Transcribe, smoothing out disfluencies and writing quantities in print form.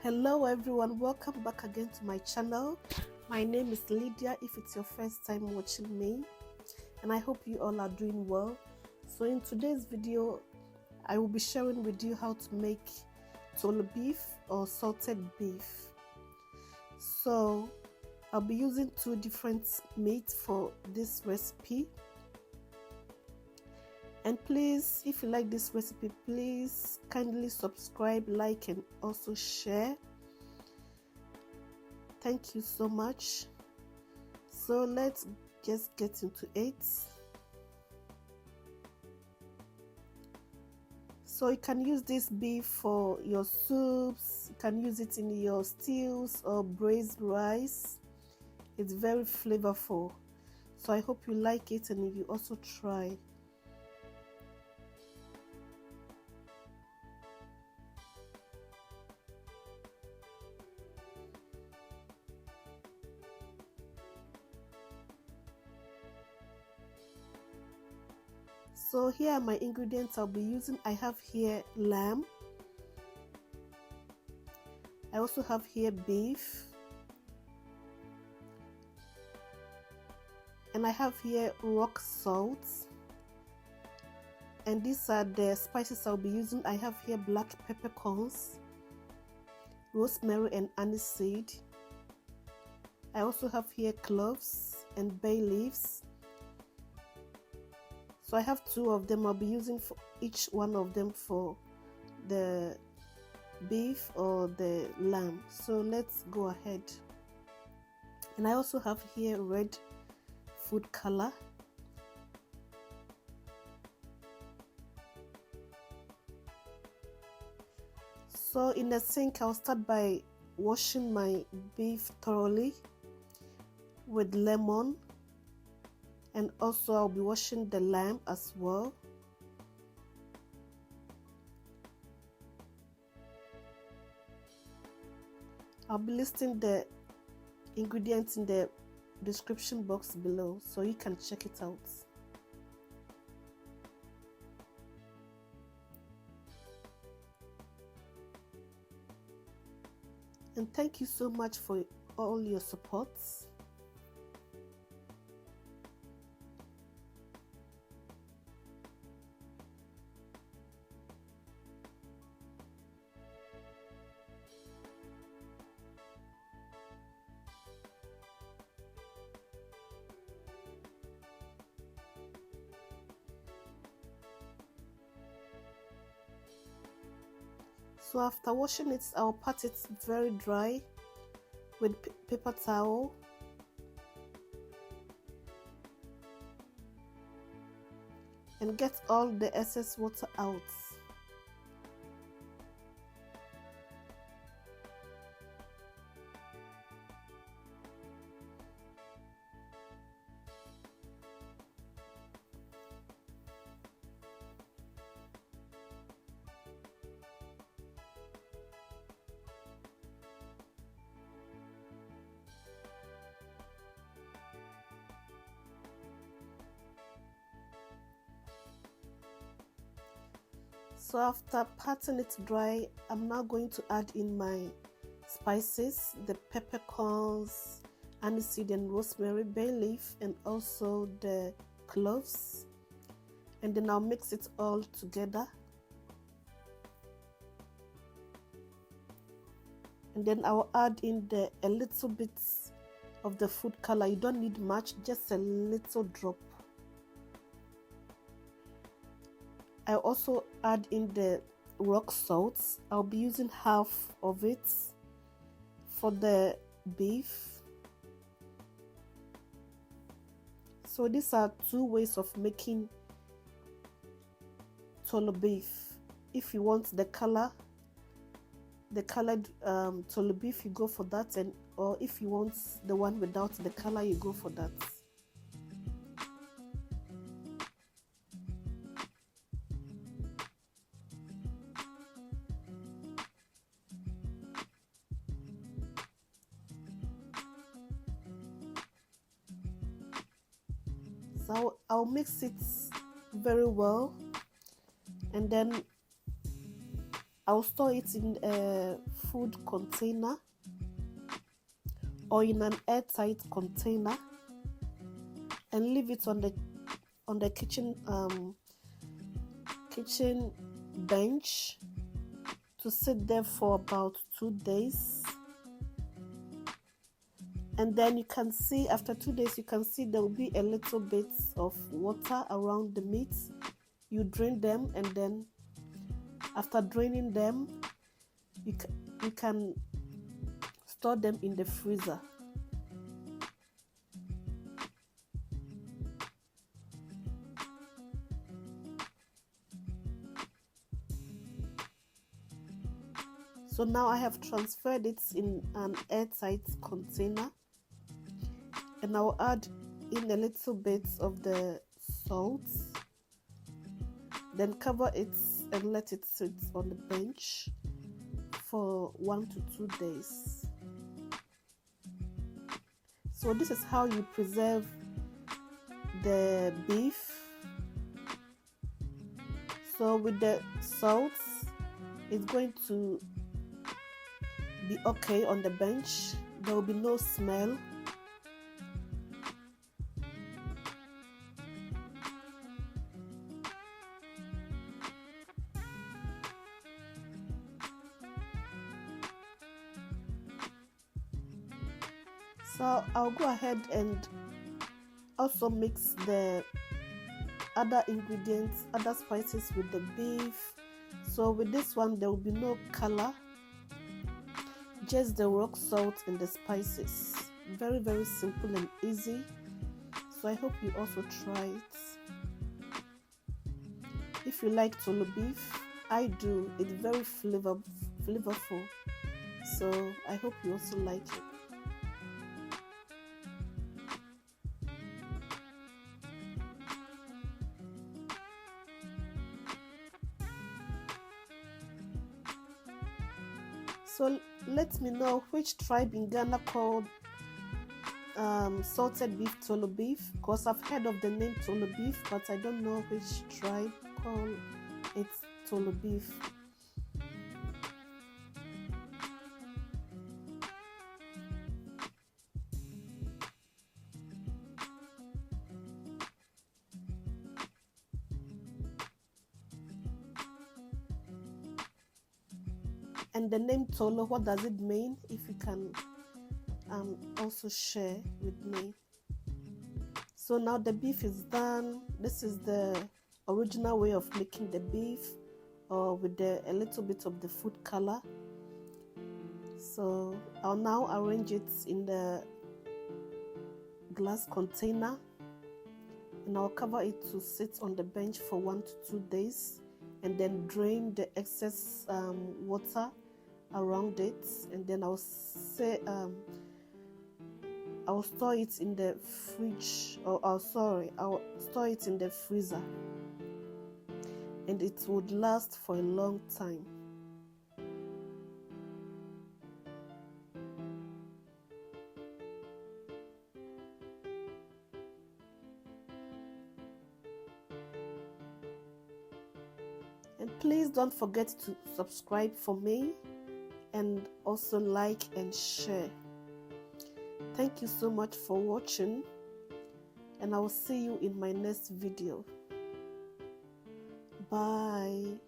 Hello everyone, welcome back again to my channel. My name is Lydia if it's your first time watching me, and I hope you all are doing well. So in today's video I will be sharing with you how to make Toolo beef or salted beef. So I'll be using two different meats for this recipe. And please, if you like this recipe, please kindly subscribe, like, and also share. Thank you so much. So let's just get into it. So you can use this beef for your soups, you can use it in your stews or braised rice. It's very flavorful. So I hope you like it and you also try. So here are my ingredients I'll be using. I have here lamb. I also have here beef. And I have here rock salt. And these are the spices I'll be using. I have here black peppercorns, rosemary and aniseed. I also have here cloves and bay leaves. So I have two of them. I'll be using for each one of them for the beef or the lamb. So let's go ahead. And I also have here red food color. So in the sink, I'll start by washing my beef thoroughly with lemon. And also I'll be washing the lamb as well. I'll be listing the ingredients in the description box below so you can check it out. And thank you so much for all your support. So after washing it, I'll pat it very dry with paper towel. And get all the excess water out. So after patting it dry, I'm now going to add in my spices, the peppercorns, aniseed and rosemary, bay leaf, and also the cloves. And then I'll mix it all together. And then I'll add in a little bit of the food color. You don't need much, just a little drop. I also add in the rock salt. I'll be using half of it for the beef. So these are two ways of making Toolo beef. If you want the colored Toolo beef, you go for that, or if you want the one without the color, you go for that. So I'll mix it very well, and then I'll store it in a food container or in an airtight container and leave it on the kitchen bench to sit there for about 2 days. And then you can see after 2 days, you can see there will be a little bit of water around the meat. You drain them, and then after draining them, you can store them in the freezer. So now I have transferred it in an airtight container, and I'll add in a little bit of the salt, then cover it and let it sit on the bench for 1 to 2 days. So this is how you preserve the beef. So with the salt, it's going to be okay on the bench. There will be no smell. So I'll go ahead and also mix the other ingredients, other spices with the beef. So with this one, there will be no color, just the rock salt and the spices. Very, very simple and easy. So I hope you also try it. If you like Toolo beef, I do. It's very flavorful. So I hope you also like it. So let me know which tribe in Ghana called salted beef Toolo beef, because I've heard of the name Toolo beef, but I don't know which tribe called it Toolo beef. And the name Toolo, what does it mean? If you can also share with me. So now the beef is done. This is the original way of making the beef, or with a little bit of the food color. So I'll now arrange it in the glass container, and I'll cover it to sit on the bench for 1 to 2 days, and then drain the excess water around it, and then I'll store it in the fridge, I'll store it in the freezer, and it would last for a long time. And please don't forget to subscribe for me, and also like and share. Thank you so much for watching, and I will see you in my next video. Bye.